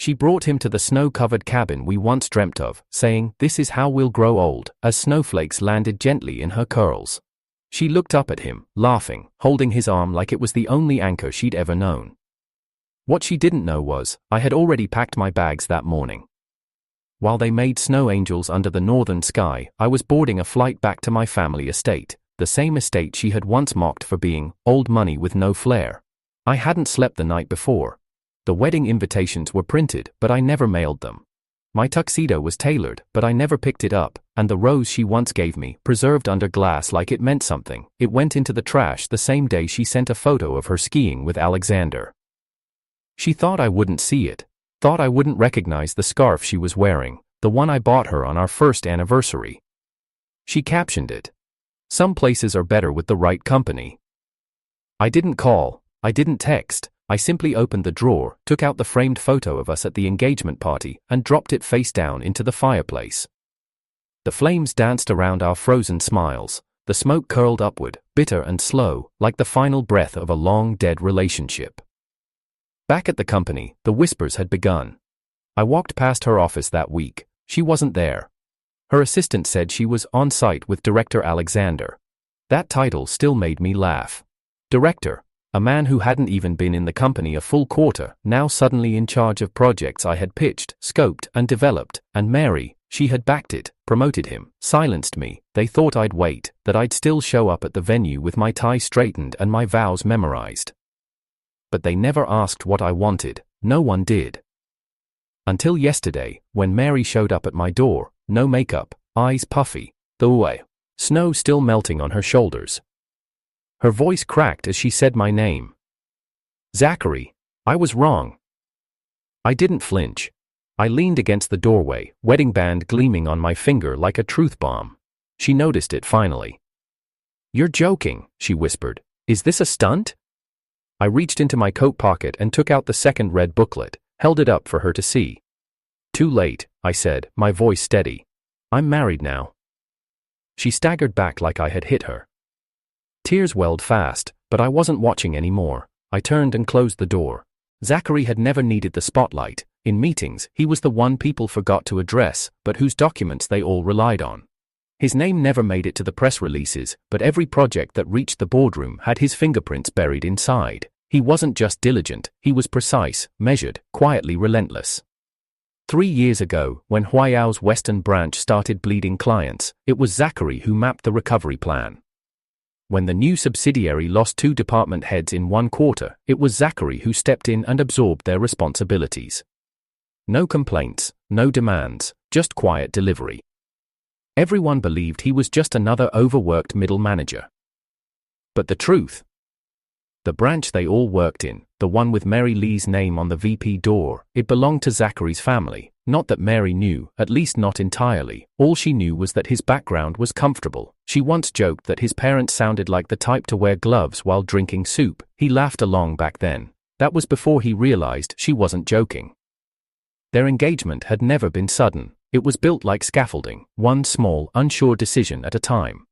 She brought him to the snow-covered cabin we once dreamt of, saying, "This is how we'll grow old," as snowflakes landed gently in her curls. She looked up at him, laughing, holding his arm like it was the only anchor she'd ever known. What she didn't know was, I had already packed my bags that morning. While they made snow angels under the northern sky, I was boarding a flight back to my family estate, the same estate she had once mocked for being old money with no flair. I hadn't slept the night before. The wedding invitations were printed, but I never mailed them. My tuxedo was tailored, but I never picked it up, and the rose she once gave me, preserved under glass like it meant something, it went into the trash the same day she sent a photo of her skiing with Alexander. She thought I wouldn't see it, thought I wouldn't recognize the scarf she was wearing, the one I bought her on our first anniversary. She captioned it, "Some places are better with the right company." I didn't call, I didn't text. I simply opened the drawer, took out the framed photo of us at the engagement party, and dropped it face down into the fireplace. The flames danced around our frozen smiles, the smoke curled upward, bitter and slow, like the final breath of a long-dead relationship. Back at the company, the whispers had begun. I walked past her office that week. She wasn't there. Her assistant said she was on site with Director Alexander. That title still made me laugh. Director. A man who hadn't even been in the company a full quarter, now suddenly in charge of projects I had pitched, scoped, and developed, and Mary, she had backed it, promoted him, silenced me. They thought I'd wait, that I'd still show up at the venue with my tie straightened and my vows memorized. But they never asked what I wanted, no one did. Until yesterday, when Mary showed up at my door, no makeup, eyes puffy, the snow still melting on her shoulders. Her voice cracked as she said my name. "Zachary, I was wrong." I didn't flinch. I leaned against the doorway, wedding band gleaming on my finger like a truth bomb. She noticed it finally. "You're joking," she whispered. "Is this a stunt?" I reached into my coat pocket and took out the second red booklet, held it up for her to see. "Too late," I said, my voice steady. "I'm married now." She staggered back like I had hit her. Tears welled fast, but I wasn't watching anymore. I turned and closed the door. Zachary had never needed the spotlight. In meetings, he was the one people forgot to address, but whose documents they all relied on. His name never made it to the press releases, but every project that reached the boardroom had his fingerprints buried inside. He wasn't just diligent, he was precise, measured, quietly relentless. 3 years ago, when Huayao's Western branch started bleeding clients, it was Zachary who mapped the recovery plan. When the new subsidiary lost 2 department heads in 1 quarter, it was Zachary who stepped in and absorbed their responsibilities. No complaints, no demands, just quiet delivery. Everyone believed he was just another overworked middle manager. But the truth? The branch they all worked in, the one with Mary Lee's name on the VP door, it belonged to Zachary's family. Not that Mary knew, at least not entirely. All she knew was that his background was comfortable. She once joked that his parents sounded like the type to wear gloves while drinking soup. He laughed along back then. That was before he realized she wasn't joking. Their engagement had never been sudden. It was built like scaffolding, one small, unsure decision at a time.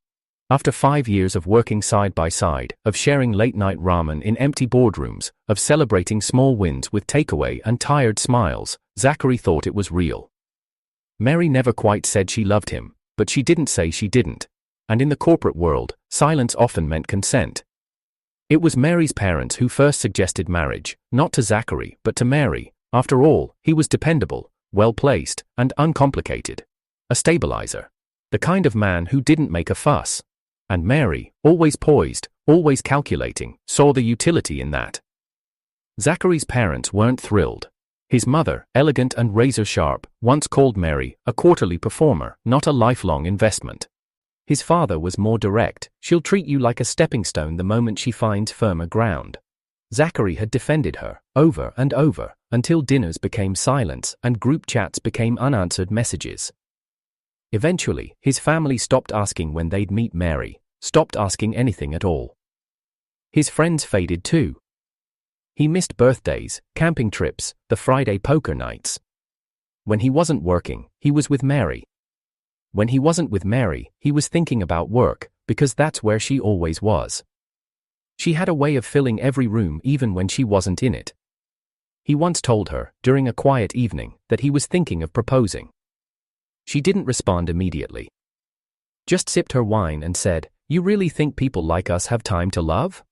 After 5 years of working side by side, of sharing late-night ramen in empty boardrooms, of celebrating small wins with takeaway and tired smiles, Zachary thought it was real. Mary never quite said she loved him, but she didn't say she didn't. And in the corporate world, silence often meant consent. It was Mary's parents who first suggested marriage, not to Zachary, but to Mary. After all, he was dependable, well-placed, and uncomplicated. A stabilizer. The kind of man who didn't make a fuss. And Mary, always poised, always calculating, saw the utility in that. Zachary's parents weren't thrilled. His mother, elegant and razor-sharp, once called Mary a quarterly performer, not a lifelong investment. His father was more direct. She'll treat you like a stepping stone the moment she finds firmer ground. Zachary had defended her, over and over, until dinners became silence and group chats became unanswered messages. Eventually, his family stopped asking when they'd meet Mary, stopped asking anything at all. His friends faded too. He missed birthdays, camping trips, the Friday poker nights. When he wasn't working, he was with Mary. When he wasn't with Mary, he was thinking about work, because that's where she always was. She had a way of filling every room even when she wasn't in it. He once told her, during a quiet evening, that he was thinking of proposing. She didn't respond immediately. Just sipped her wine and said, "You really think people like us have time to love?"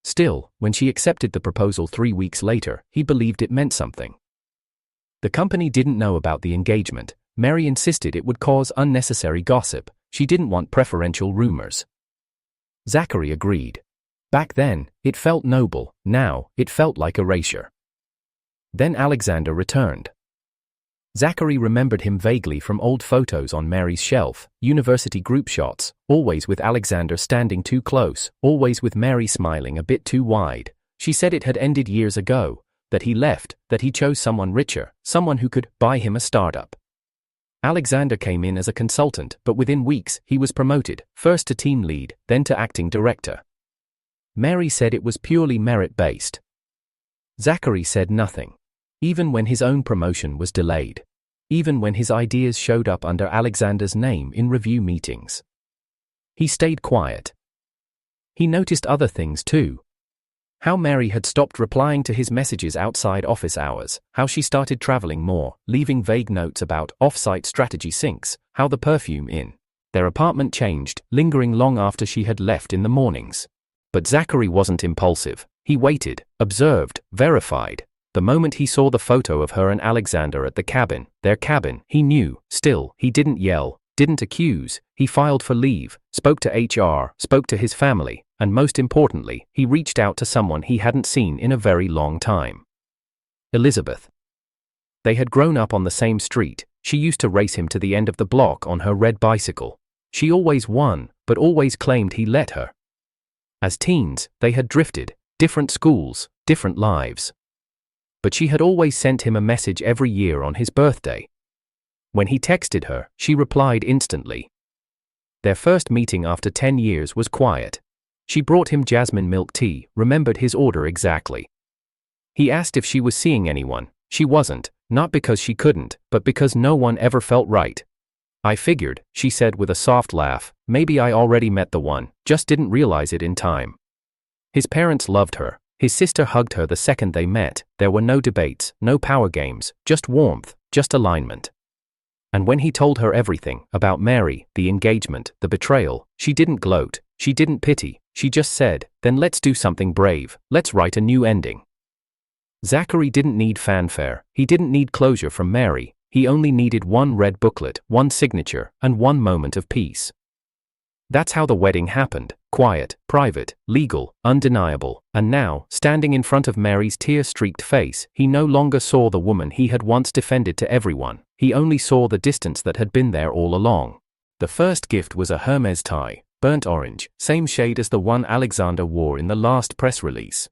Still, when she accepted the proposal 3 weeks later, he believed it meant something. The company didn't know about the engagement. Mary insisted it would cause unnecessary gossip. She didn't want preferential rumors. Zachary agreed. Back then, it felt noble. Now, it felt like erasure. Then Alexander returned. Zachary remembered him vaguely from old photos on Mary's shelf, university group shots, always with Alexander standing too close, always with Mary smiling a bit too wide. She said it had ended years ago, that he left, that he chose someone richer, someone who could buy him a startup. Alexander came in as a consultant, but within weeks, he was promoted, first to team lead, then to acting director. Mary said it was purely merit-based. Zachary said nothing. Even when his own promotion was delayed. Even when his ideas showed up under Alexander's name in review meetings. He stayed quiet. He noticed other things too. How Mary had stopped replying to his messages outside office hours, how she started traveling more, leaving vague notes about off-site strategy syncs, how the perfume in their apartment changed, lingering long after she had left in the mornings. But Zachary wasn't impulsive. He waited, observed, verified. The moment he saw the photo of her and Alexander at the cabin, their cabin, he knew. Still, he didn't yell, didn't accuse. He filed for leave, spoke to HR, spoke to his family, and most importantly, he reached out to someone he hadn't seen in a very long time. Elizabeth. They had grown up on the same street. She used to race him to the end of the block on her red bicycle. She always won, but always claimed he let her. As teens, they had drifted, different schools, different lives. But she had always sent him a message every year on his birthday. When he texted her, she replied instantly. Their first meeting after 10 years was quiet. She brought him jasmine milk tea, remembered his order exactly. He asked if she was seeing anyone. She wasn't, not because she couldn't, but because no one ever felt right. "I figured," she said with a soft laugh, "maybe I already met the one, just didn't realize it in time." His parents loved her. His sister hugged her the second they met. There were no debates, no power games, just warmth, just alignment. And when he told her everything, about Mary, the engagement, the betrayal, she didn't gloat, she didn't pity, she just said, "Then let's do something brave, let's write a new ending." Zachary didn't need fanfare, he didn't need closure from Mary, he only needed one red booklet, one signature, and one moment of peace. That's how the wedding happened, quiet, private, legal, undeniable, and now, standing in front of Mary's tear-streaked face, he no longer saw the woman he had once defended to everyone, he only saw the distance that had been there all along. The first gift was a Hermès tie, burnt orange, same shade as the one Alexander wore in the last press release.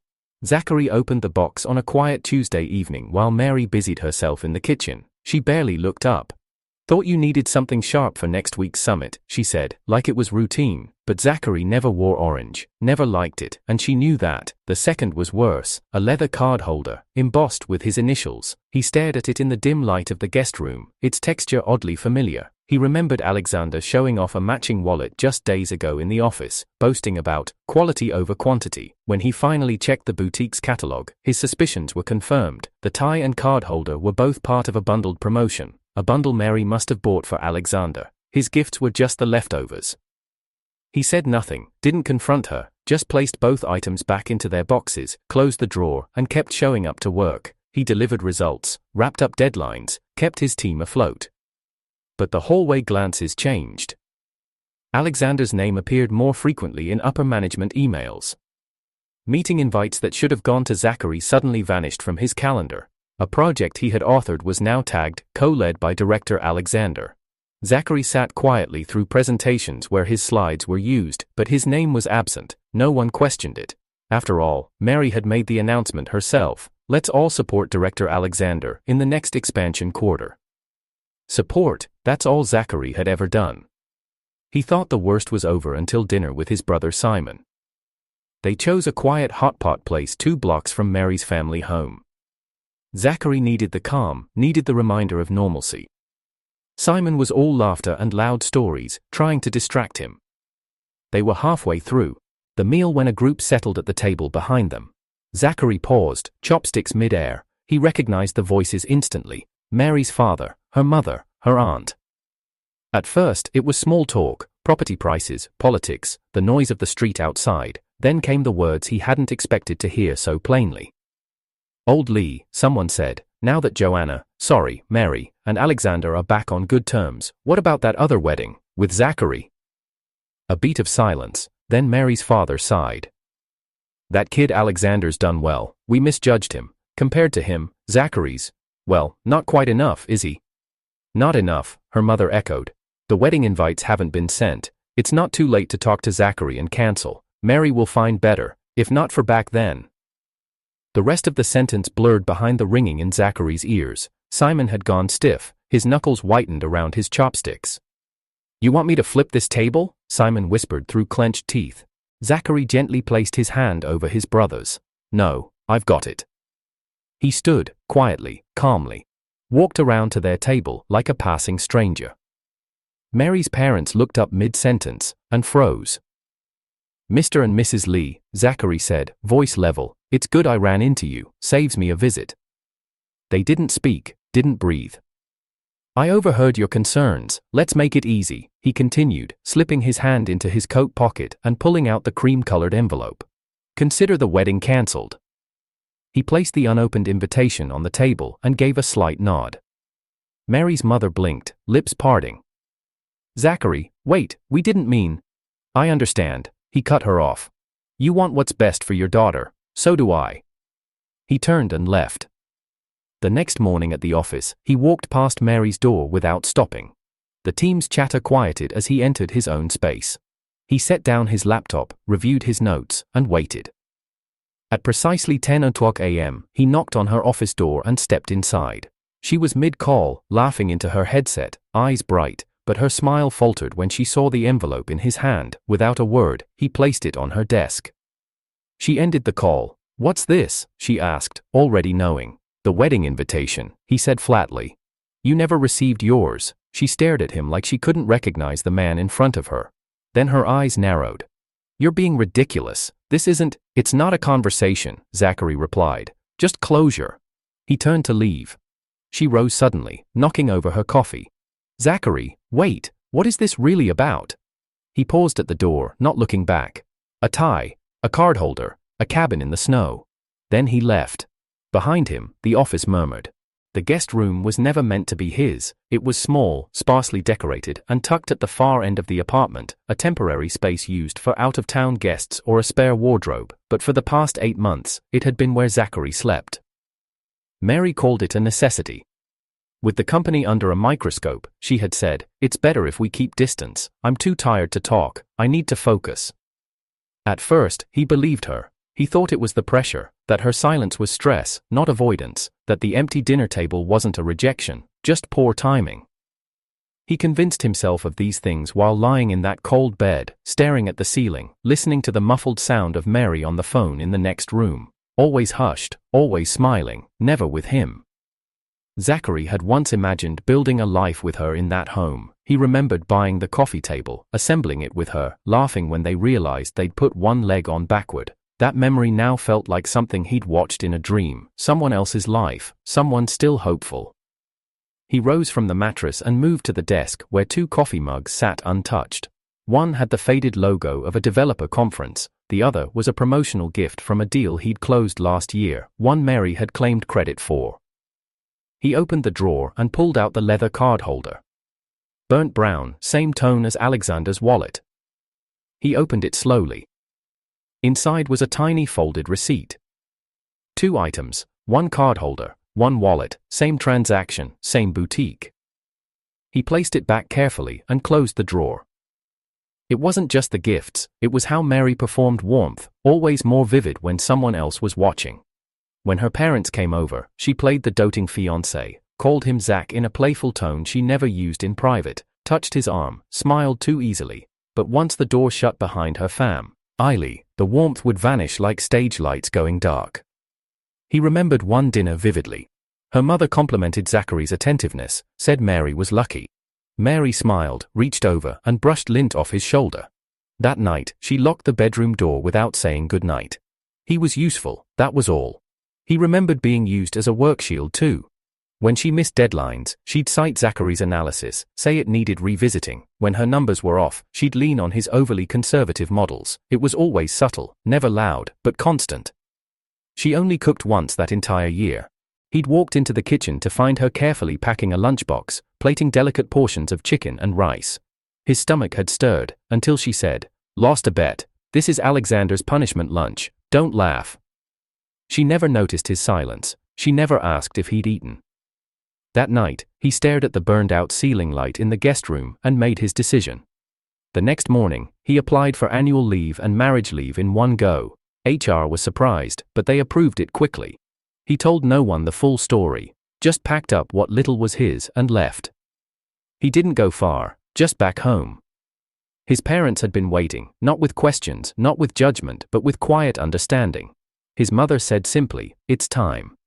Zachary opened the box on a quiet Tuesday evening while Mary busied herself in the kitchen. She barely looked up. "Thought you needed something sharp for next week's summit," she said, like it was routine, but Zachary never wore orange, never liked it, and she knew that. The second was worse, a leather card holder, embossed with his initials. He stared at it in the dim light of the guest room, its texture oddly familiar. He remembered Alexander showing off a matching wallet just days ago in the office, boasting about quality over quantity. When he finally checked the boutique's catalog, his suspicions were confirmed. The tie and card holder were both part of a bundled promotion. A bundle Mary must have bought for Alexander. His gifts were just the leftovers. He said nothing, didn't confront her, just placed both items back into their boxes, closed the drawer, and kept showing up to work. He delivered results, wrapped up deadlines, kept his team afloat. But the hallway glances changed. Alexander's name appeared more frequently in upper management emails. Meeting invites that should have gone to Zachary suddenly vanished from his calendar. A project he had authored was now tagged, co-led by director Alexander. Zachary sat quietly through presentations where his slides were used, but his name was absent. No one questioned it. After all, Mary had made the announcement herself. "Let's all support Director Alexander in the next expansion quarter." Support, that's all Zachary had ever done. He thought the worst was over until dinner with his brother Simon. They chose a quiet hot pot place 2 blocks from Mary's family home. Zachary needed the calm, needed the reminder of normalcy. Simon was all laughter and loud stories, trying to distract him. They were halfway through the meal when a group settled at the table behind them. Zachary paused, chopsticks mid-air, He recognized the voices instantly: Mary's father, her mother, her aunt. At first, it was small talk, property prices, politics, the noise of the street outside. Then came the words he hadn't expected to hear so plainly. "Old Lee," someone said, "now that Joanna, Mary, and Alexander are back on good terms, what about that other wedding, with Zachary?" A beat of silence, then Mary's father sighed. "That kid Alexander's done well. We misjudged him. Compared to him, Zachary's, well, not quite enough, is he?" "Not enough," her mother echoed. "The wedding invites haven't been sent. It's not too late to talk to Zachary and cancel. Mary will find better, if not for back then." The rest of the sentence blurred behind the ringing in Zachary's ears. Simon had gone stiff, his knuckles whitened around his chopsticks. "You want me to flip this table?" Simon whispered through clenched teeth. Zachary gently placed his hand over his brother's. "No, I've got it." He stood, quietly, calmly. Walked around to their table like a passing stranger. Mary's parents looked up mid-sentence, and froze. "Mr. and Mrs. Lee," Zachary said, voice level, "it's good I ran into you, saves me a visit." They didn't speak, didn't breathe. "I overheard your concerns, let's make it easy," he continued, slipping his hand into his coat pocket and pulling out the cream-colored envelope. "Consider the wedding cancelled." He placed the unopened invitation on the table and gave a slight nod. Mary's mother blinked, lips parting. "Zachary, wait, we didn't mean—" "I understand," he cut her off. "You want what's best for your daughter, so do I." He turned and left. The next morning at the office, he walked past Mary's door without stopping. The team's chatter quieted as he entered his own space. He set down his laptop, reviewed his notes, and waited. At precisely 10:00 a.m., he knocked on her office door and stepped inside. She was mid-call, laughing into her headset, eyes bright, but her smile faltered when she saw the envelope in his hand. Without a word, he placed it on her desk. She ended the call. "What's this?" she asked, already knowing. "The wedding invitation," he said flatly. "You never received yours." She stared at him like she couldn't recognize the man in front of her. Then her eyes narrowed. "You're being ridiculous. It's not a conversation," Zachary replied. "Just closure." He turned to leave. She rose suddenly, knocking over her coffee. "Zachary, wait, what is this really about?" He paused at the door, not looking back. A tie, a card holder, a cabin in the snow. Then he left. Behind him, the office murmured. The guest room was never meant to be his. It was small, sparsely decorated, and tucked at the far end of the apartment, a temporary space used for out-of-town guests or a spare wardrobe, but for the past 8 months, it had been where Zachary slept. Mary called it a necessity. With the company under a microscope, she had said, "It's better if we keep distance. I'm too tired to talk, I need to focus." At first, he believed her. He thought it was the pressure, that her silence was stress, not avoidance, that the empty dinner table wasn't a rejection, just poor timing. He convinced himself of these things while lying in that cold bed, staring at the ceiling, listening to the muffled sound of Mary on the phone in the next room. Always hushed, always smiling, never with him. Zachary had once imagined building a life with her in that home. He remembered buying the coffee table, assembling it with her, laughing when they realized they'd put one leg on backward. That memory now felt like something he'd watched in a dream, someone else's life, someone still hopeful. He rose from the mattress and moved to the desk where 2 coffee mugs sat untouched. One had the faded logo of a developer conference, the other was a promotional gift from a deal he'd closed last year, one Mary had claimed credit for. He opened the drawer and pulled out the leather card holder. Burnt brown, same tone as Alexander's wallet. He opened it slowly. Inside was a tiny folded receipt. 2 items, 1 card holder, 1 wallet, same transaction, same boutique. He placed it back carefully and closed the drawer. It wasn't just the gifts, it was how Mary performed warmth, always more vivid when someone else was watching. When her parents came over, she played the doting fiancé, called him Zach in a playful tone she never used in private, touched his arm, smiled too easily. But once the door shut behind her family, the warmth would vanish like stage lights going dark. He remembered one dinner vividly. Her mother complimented Zachary's attentiveness, said Mary was lucky. Mary smiled, reached over, and brushed lint off his shoulder. That night, she locked the bedroom door without saying goodnight. He was useful, that was all. He remembered being used as a work shield too. When she missed deadlines, she'd cite Zachary's analysis, say it needed revisiting. When her numbers were off, she'd lean on his overly conservative models. It was always subtle, never loud, but constant. She only cooked once that entire year. He'd walked into the kitchen to find her carefully packing a lunchbox, plating delicate portions of chicken and rice. His stomach had stirred, until she said, "Lost a bet. This is Alexander's punishment lunch. Don't laugh." She never noticed his silence. She never asked if he'd eaten. That night, he stared at the burned-out ceiling light in the guest room and made his decision. The next morning, he applied for annual leave and marriage leave in one go. HR was surprised, but they approved it quickly. He told no one the full story, just packed up what little was his and left. He didn't go far, just back home. His parents had been waiting, not with questions, not with judgment, but with quiet understanding. His mother said simply, "It's time."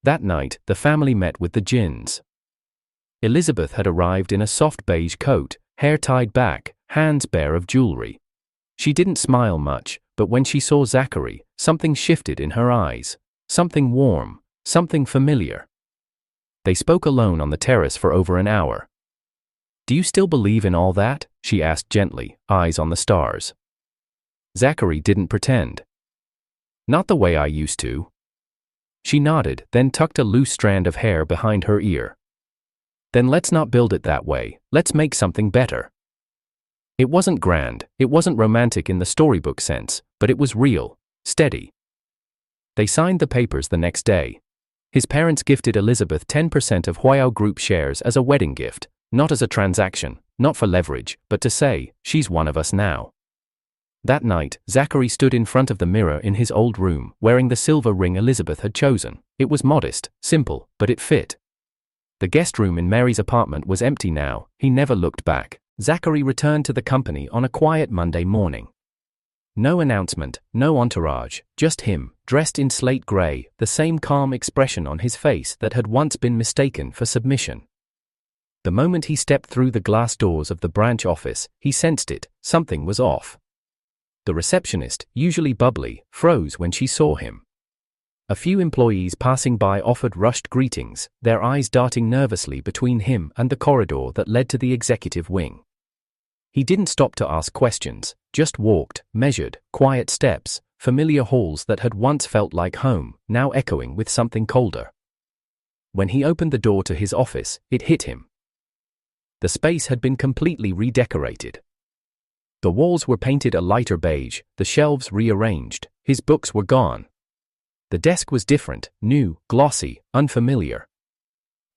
That night, the family met with the Gins. Elizabeth had arrived in a soft beige coat, hair tied back, hands bare of jewelry. She didn't smile much, but when she saw Zachary, something shifted in her eyes. Something warm, something familiar. They spoke alone on the terrace for over an hour. "Do you still believe in all that?" she asked gently, eyes on the stars. Zachary didn't pretend. "Not the way I used to." She nodded, then tucked a loose strand of hair behind her ear. "Then let's not build it that way, let's make something better." It wasn't grand, it wasn't romantic in the storybook sense, but it was real, steady. They signed the papers the next day. His parents gifted Elizabeth 10% of Huayao Group shares as a wedding gift, not as a transaction, not for leverage, but to say, "She's one of us now." That night, Zachary stood in front of the mirror in his old room, wearing the silver ring Elizabeth had chosen. It was modest, simple, but it fit. The guest room in Mary's apartment was empty now. He never looked back. Zachary returned to the company on a quiet Monday morning. No announcement, no entourage, just him, dressed in slate gray, the same calm expression on his face that had once been mistaken for submission. The moment he stepped through the glass doors of the branch office, he sensed it, something was off. The receptionist, usually bubbly, froze when she saw him. A few employees passing by offered rushed greetings, their eyes darting nervously between him and the corridor that led to the executive wing. He didn't stop to ask questions, just walked, measured, quiet steps, familiar halls that had once felt like home, now echoing with something colder. When he opened the door to his office, it hit him. The space had been completely redecorated. The walls were painted a lighter beige, the shelves rearranged, his books were gone. The desk was different, new, glossy, unfamiliar.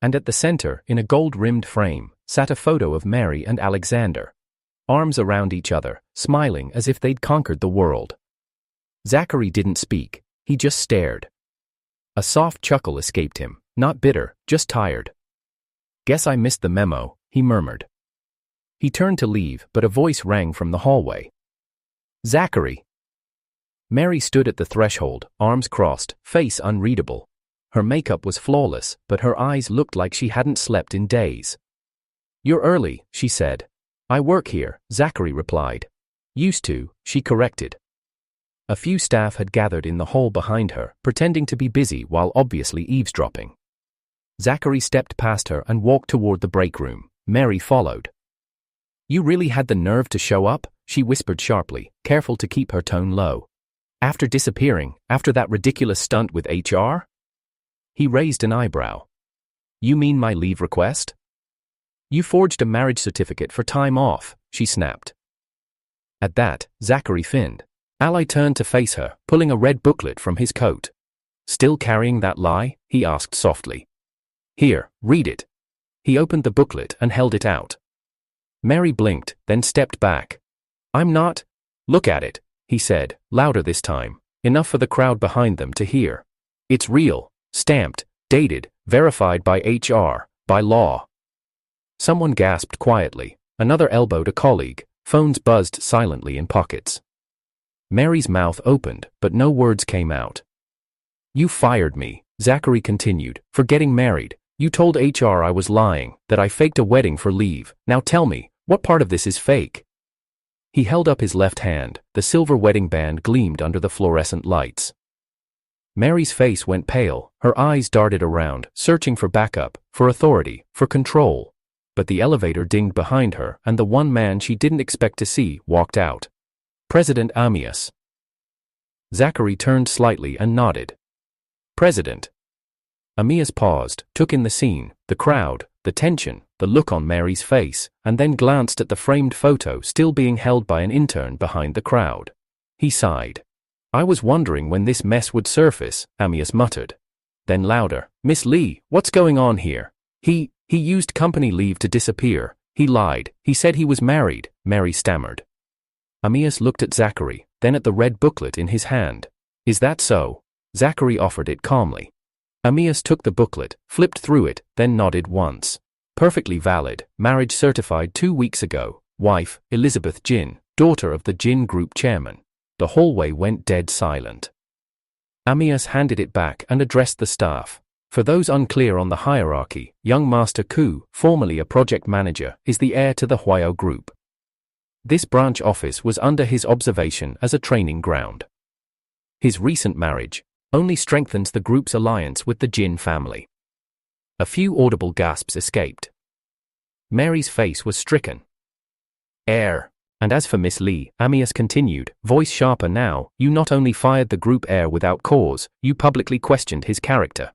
And at the center, in a gold-rimmed frame, sat a photo of Mary and Alexander. Arms around each other, smiling as if they'd conquered the world. Zachary didn't speak, he just stared. A soft chuckle escaped him, not bitter, just tired. "Guess I missed the memo," he murmured. He turned to leave, but a voice rang from the hallway. "Zachary!" Mary stood at the threshold, arms crossed, face unreadable. Her makeup was flawless, but her eyes looked like she hadn't slept in days. "You're early," she said. "I work here," Zachary replied. "Used to," she corrected. A few staff had gathered in the hall behind her, pretending to be busy while obviously eavesdropping. Zachary stepped past her and walked toward the break room. Mary followed. "You really had the nerve to show up?" she whispered sharply, careful to keep her tone low. "After disappearing, after that ridiculous stunt with HR?" He raised an eyebrow. "You mean my leave request?" "You forged a marriage certificate for time off," she snapped. At that, Zachary finned. Ally turned to face her, pulling a red booklet from his coat. "Still carrying that lie?" he asked softly. "Here, read it." He opened the booklet and held it out. Mary blinked, then stepped back. "I'm not." "Look at it," he said, louder this time, enough for the crowd behind them to hear. "It's real, stamped, dated, verified by HR, by law." Someone gasped quietly, another elbowed a colleague, phones buzzed silently in pockets. Mary's mouth opened, but no words came out. "You fired me," Zachary continued, "for getting married. You told HR I was lying, that I faked a wedding for leave. Now tell me, what part of this is fake?" He held up his left hand, the silver wedding band gleamed under the fluorescent lights. Mary's face went pale, her eyes darted around, searching for backup, for authority, for control. But the elevator dinged behind her, and the one man she didn't expect to see walked out. President Hermès. Zachary turned slightly and nodded. President. Hermès paused, took in the scene, the crowd, the tension, the look on Mary's face, and then glanced at the framed photo still being held by an intern behind the crowd. He sighed. I was wondering when this mess would surface, Hermès muttered. Then louder, Miss Lee, what's going on here? He used company leave to disappear. He lied. He said he was married, Mary stammered. Hermès looked at Zachary, then at the red booklet in his hand. Is that so? Zachary offered it calmly. Hermès took the booklet, flipped through it, then nodded once. Perfectly valid, marriage certified 2 weeks ago, wife, Elizabeth Jin, daughter of the Jin Group chairman. The hallway went dead silent. Hermès handed it back and addressed the staff. For those unclear on the hierarchy, young Master Ku, formerly a project manager, is the heir to the Huayao Group. This branch office was under his observation as a training ground. His recent marriage only strengthens the group's alliance with the Jin family. A few audible gasps escaped. Mary's face was stricken. Heir. And as for Miss Lee, Hermès continued, voice sharper now, you not only fired the group heir without cause, you publicly questioned his character.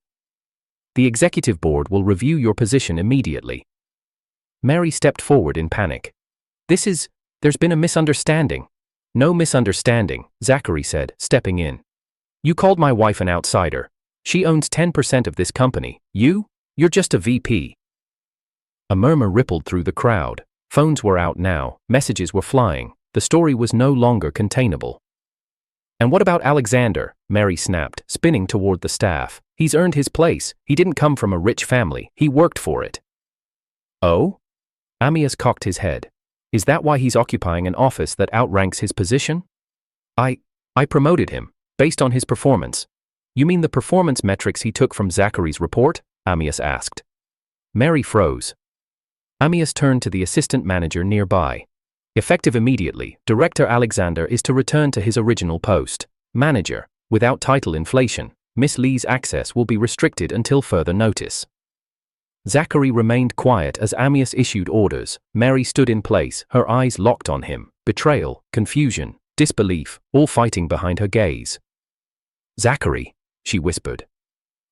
The executive board will review your position immediately. Mary stepped forward in panic. There's been a misunderstanding. No misunderstanding, Zachary said, stepping in. You called my wife an outsider. She owns 10% of this company. You're just a VP. A murmur rippled through the crowd. Phones were out now, messages were flying, the story was no longer containable. And what about Alexander? Mary snapped, spinning toward the staff. He's earned his place, he didn't come from a rich family, he worked for it. Oh? Hermès cocked his head. Is that why he's occupying an office that outranks his position? I promoted him, based on his performance. You mean the performance metrics he took from Zachary's report? Hermès asked. Mary froze. Hermès turned to the assistant manager nearby. Effective immediately, Director Alexander is to return to his original post. Manager, without title inflation, Miss Lee's access will be restricted until further notice. Zachary remained quiet as Hermès issued orders. Mary stood in place, her eyes locked on him, betrayal, confusion, disbelief, all fighting behind her gaze. Zachary, she whispered.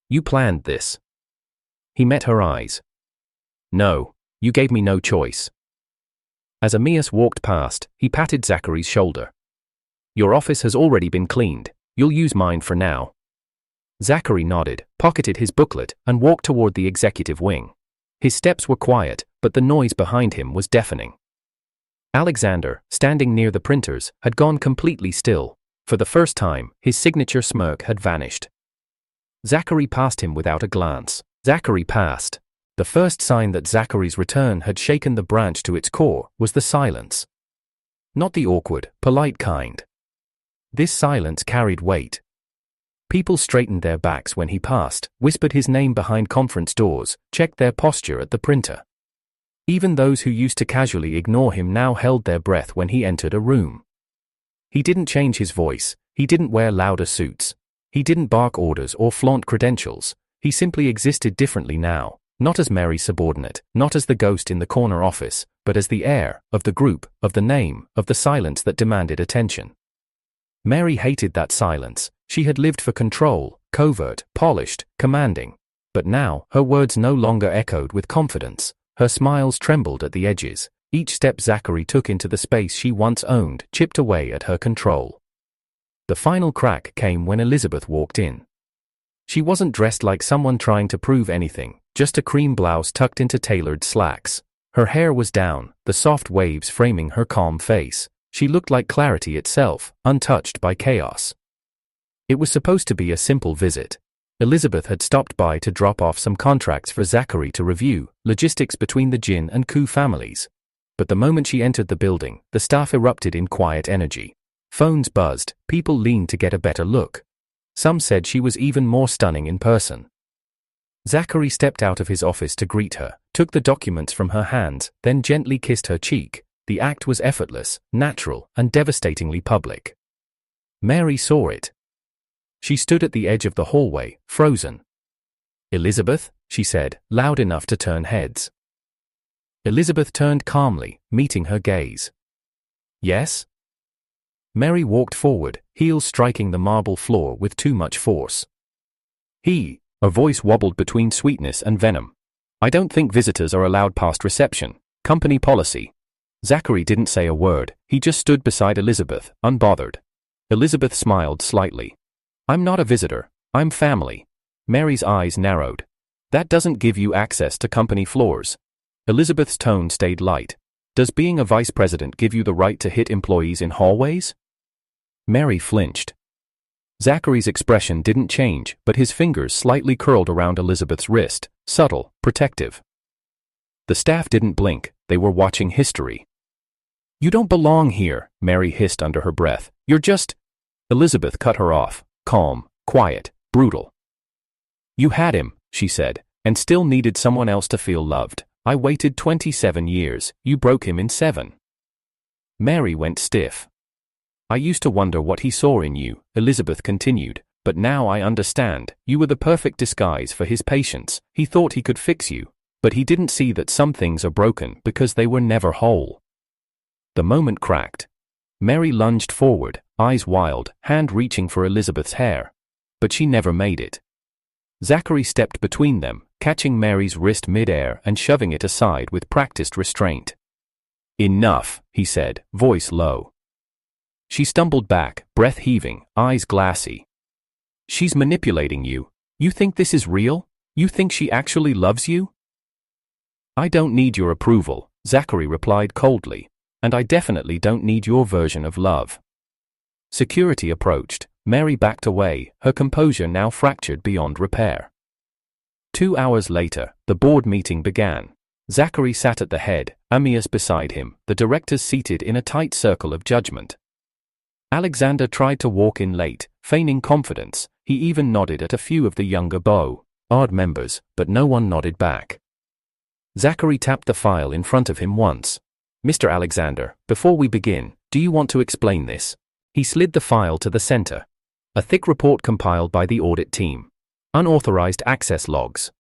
You planned this. He met her eyes. No. You gave me no choice. As Hermès walked past, he patted Zachary's shoulder. Your office has already been cleaned. You'll use mine for now. Zachary nodded, pocketed his booklet, and walked toward the executive wing. His steps were quiet, but the noise behind him was deafening. Alexander, standing near the printers, had gone completely still. For the first time, his signature smirk had vanished. Zachary passed him without a glance. Zachary passed. The first sign that Zachary's return had shaken the branch to its core was the silence. Not the awkward, polite kind. This silence carried weight. People straightened their backs when he passed, whispered his name behind conference doors, checked their posture at the printer. Even those who used to casually ignore him now held their breath when he entered a room. He didn't change his voice, he didn't wear louder suits. He didn't bark orders or flaunt credentials, he simply existed differently now. Not as Mary's subordinate, not as the ghost in the corner office, but as the heir, of the group, of the name, of the silence that demanded attention. Mary hated that silence. She had lived for control, covert, polished, commanding. But now, her words no longer echoed with confidence. Her smiles trembled at the edges. Each step Zachary took into the space she once owned chipped away at her control. The final crack came when Elizabeth walked in. She wasn't dressed like someone trying to prove anything, just a cream blouse tucked into tailored slacks. Her hair was down, the soft waves framing her calm face. She looked like clarity itself, untouched by chaos. It was supposed to be a simple visit. Elizabeth had stopped by to drop off some contracts for Zachary to review, logistics between the Jin and Ku families. But the moment she entered the building, the staff erupted in quiet energy. Phones buzzed, people leaned to get a better look. Some said she was even more stunning in person. Zachary stepped out of his office to greet her, took the documents from her hands, then gently kissed her cheek. The act was effortless, natural, and devastatingly public. Mary saw it. She stood at the edge of the hallway, frozen. "Elizabeth?" she said, loud enough to turn heads. Elizabeth turned calmly, meeting her gaze. "Yes?" Mary walked forward, heels striking the marble floor with too much force. Her voice wobbled between sweetness and venom. "I don't think visitors are allowed past reception. Company policy." Zachary didn't say a word, he just stood beside Elizabeth, unbothered. Elizabeth smiled slightly. "I'm not a visitor, I'm family." Mary's eyes narrowed. "That doesn't give you access to company floors." Elizabeth's tone stayed light. "Does being a vice president give you the right to hit employees in hallways?" Mary flinched. Zachary's expression didn't change, but his fingers slightly curled around Elizabeth's wrist, subtle, protective. The staff didn't blink, they were watching history. "You don't belong here," Mary hissed under her breath. "You're just—" Elizabeth cut her off, calm, quiet, brutal. "You had him," she said, "and still needed someone else to feel loved. I waited 27 years, you broke him in 7. Mary went stiff. "I used to wonder what he saw in you," Elizabeth continued, "but now I understand. You were the perfect disguise for his patience. He thought he could fix you, but he didn't see that some things are broken because they were never whole." The moment cracked. Mary lunged forward, eyes wild, hand reaching for Elizabeth's hair. But she never made it. Zachary stepped between them, catching Mary's wrist mid-air and shoving it aside with practiced restraint. "Enough," he said, voice low. She stumbled back, breath heaving, eyes glassy. "She's manipulating you. You think this is real? You think she actually loves you?" "I don't need your approval," Zachary replied coldly. "And I definitely don't need your version of love." Security approached. Mary backed away, her composure now fractured beyond repair. 2 hours later, the board meeting began. Zachary sat at the head, Hermès beside him, the directors seated in a tight circle of judgment. Alexander tried to walk in late, feigning confidence. He even nodded at a few of the younger board members, but no one nodded back. Zachary tapped the file in front of him once. "Mr. Alexander, before we begin, do you want to explain this?" He slid the file to the center. A thick report compiled by the audit team. Unauthorized access logs.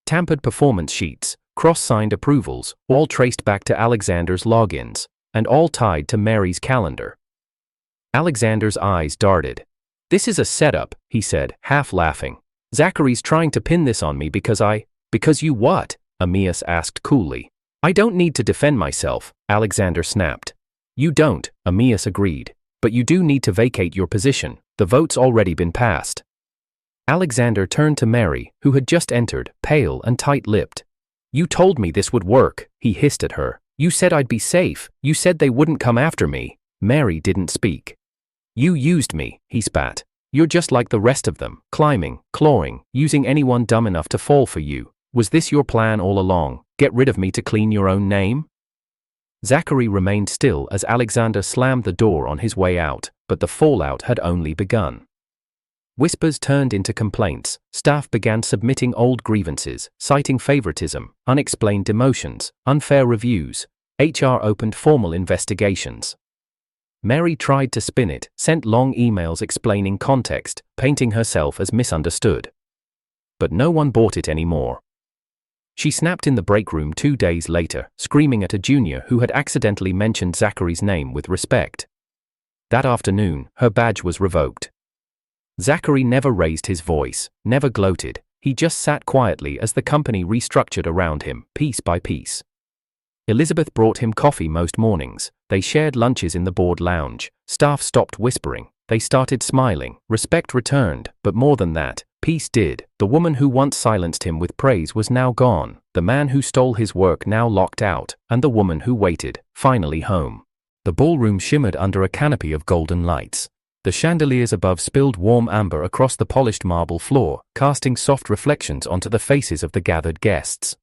Tampered performance sheets, cross-signed approvals, all traced back to Alexander's logins, and all tied to Mary's calendar. Alexander's eyes darted. "This is a setup," he said, half laughing. "Zachary's trying to pin this on me because you what?" Hermès asked coolly. "I don't need to defend myself," Alexander snapped. "You don't," Hermès agreed. "But you do need to vacate your position. The vote's already been passed." Alexander turned to Mary, who had just entered, pale and tight-lipped. "You told me this would work," he hissed at her. "You said I'd be safe. You said they wouldn't come after me." Mary didn't speak. "You used me," he spat. "You're just like the rest of them, climbing, clawing, using anyone dumb enough to fall for you. Was this your plan all along? Get rid of me to clean your own name?" Zachary remained still as Alexander slammed the door on his way out, but the fallout had only begun. Whispers turned into complaints, staff began submitting old grievances, citing favoritism, unexplained demotions, unfair reviews. HR opened formal investigations. Mary tried to spin it, sent long emails explaining context, painting herself as misunderstood. But no one bought it anymore. She snapped in the break room 2 days later, screaming at a junior who had accidentally mentioned Zachary's name with respect. That afternoon, her badge was revoked. Zachary never raised his voice, never gloated. He just sat quietly as the company restructured around him, piece by piece. Elizabeth brought him coffee most mornings. They shared lunches in the board lounge. Staff stopped whispering. They started smiling. Respect returned, but more than that, peace did. The woman who once silenced him with praise was now gone. The man who stole his work now locked out, and the woman who waited, finally home. The ballroom shimmered under a canopy of golden lights. The chandeliers above spilled warm amber across the polished marble floor, casting soft reflections onto the faces of the gathered guests.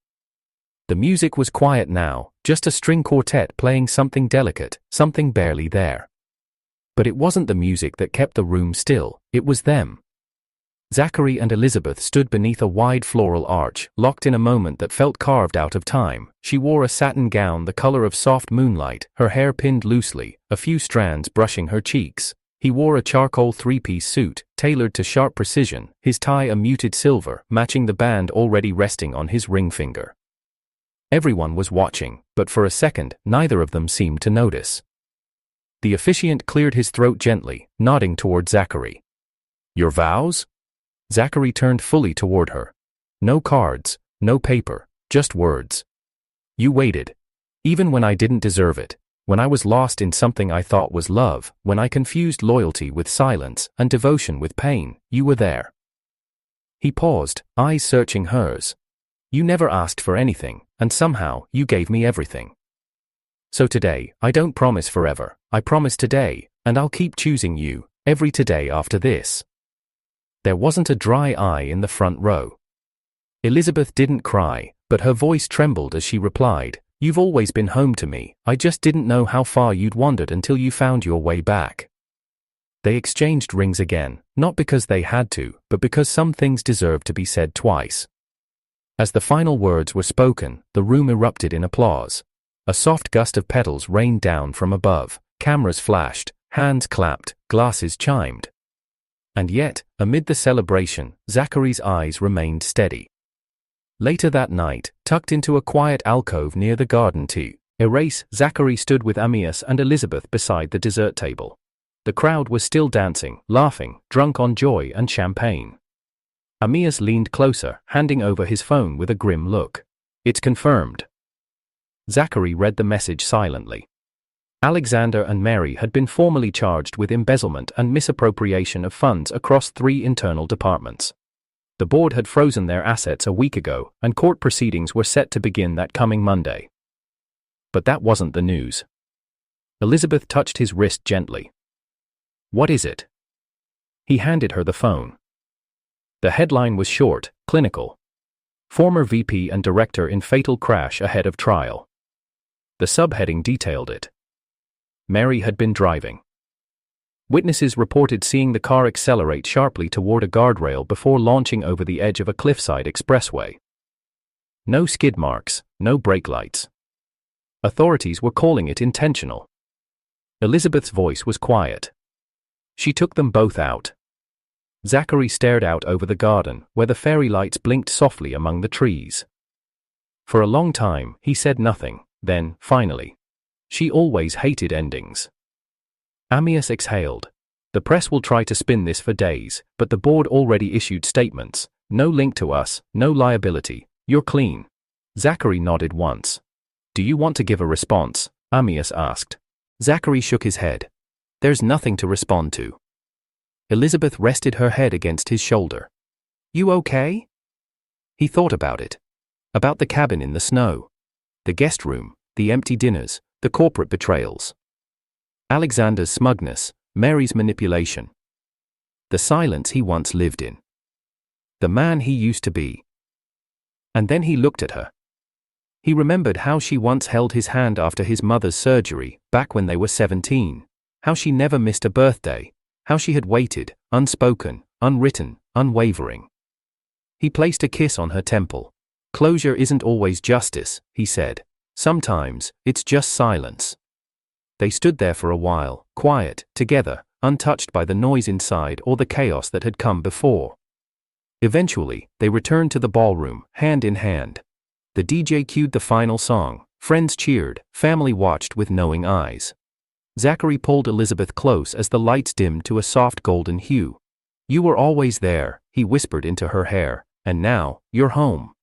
The music was quiet now, just a string quartet playing something delicate, something barely there. But it wasn't the music that kept the room still, it was them. Zachary and Elizabeth stood beneath a wide floral arch, locked in a moment that felt carved out of time. She wore a satin gown the color of soft moonlight, her hair pinned loosely, a few strands brushing her cheeks. He wore a charcoal three-piece suit, tailored to sharp precision, his tie a muted silver, matching the band already resting on his ring finger. Everyone was watching, but for a second, neither of them seemed to notice. The officiant cleared his throat gently, nodding toward Zachary. "Your vows?" Zachary turned fully toward her. "No cards, no paper, just words. You waited. Even when I didn't deserve it. When I was lost in something I thought was love, when I confused loyalty with silence and devotion with pain, you were there." He paused, eyes searching hers. "You never asked for anything, and somehow, you gave me everything. So today, I don't promise forever, I promise today, and I'll keep choosing you, every today after this." There wasn't a dry eye in the front row. Elizabeth didn't cry, but her voice trembled as she replied, "You've always been home to me, I just didn't know how far you'd wandered until you found your way back." They exchanged rings again, not because they had to, but because some things deserved to be said twice. As the final words were spoken, the room erupted in applause. A soft gust of petals rained down from above, cameras flashed, hands clapped, glasses chimed. And yet, amid the celebration, Zachary's eyes remained steady. Later that night, tucked into a quiet alcove near the garden terrace, Zachary stood with Hermès and Elizabeth beside the dessert table. The crowd was still dancing, laughing, drunk on joy and champagne. Hermès leaned closer, handing over his phone with a grim look. "It's confirmed." Zachary read the message silently. Alexander and Mary had been formally charged with embezzlement and misappropriation of funds across 3 internal departments. The board had frozen their assets a week ago, and court proceedings were set to begin that coming Monday. But that wasn't the news. Elizabeth touched his wrist gently. "What is it?" He handed her the phone. The headline was short, clinical. "Former VP and director in fatal crash ahead of trial." The subheading detailed it. Mary had been driving. Witnesses reported seeing the car accelerate sharply toward a guardrail before launching over the edge of a cliffside expressway. No skid marks, no brake lights. Authorities were calling it intentional. Elizabeth's voice was quiet. "She took them both out." Zachary stared out over the garden, where the fairy lights blinked softly among the trees. For a long time, he said nothing, then, finally. "She always hated endings." Hermès exhaled. "The press will try to spin this for days, but the board already issued statements. No link to us, no liability, you're clean." Zachary nodded once. "Do you want to give a response?" Hermès asked. Zachary shook his head. "There's nothing to respond to." Elizabeth rested her head against his shoulder. "You okay?" He thought about it. About the cabin in the snow. The guest room, the empty dinners, the corporate betrayals. Alexander's smugness, Mary's manipulation. The silence he once lived in. The man he used to be. And then he looked at her. He remembered how she once held his hand after his mother's surgery, back when they were 17. How she never missed a birthday. How she had waited, unspoken, unwritten, unwavering. He placed a kiss on her temple. "Closure isn't always justice," he said. "Sometimes, it's just silence." They stood there for a while, quiet, together, untouched by the noise inside or the chaos that had come before. Eventually, they returned to the ballroom, hand in hand. The DJ cued the final song, friends cheered, family watched with knowing eyes. Zachary pulled Elizabeth close as the lights dimmed to a soft golden hue. "You were always there," he whispered into her hair, "and now, you're home."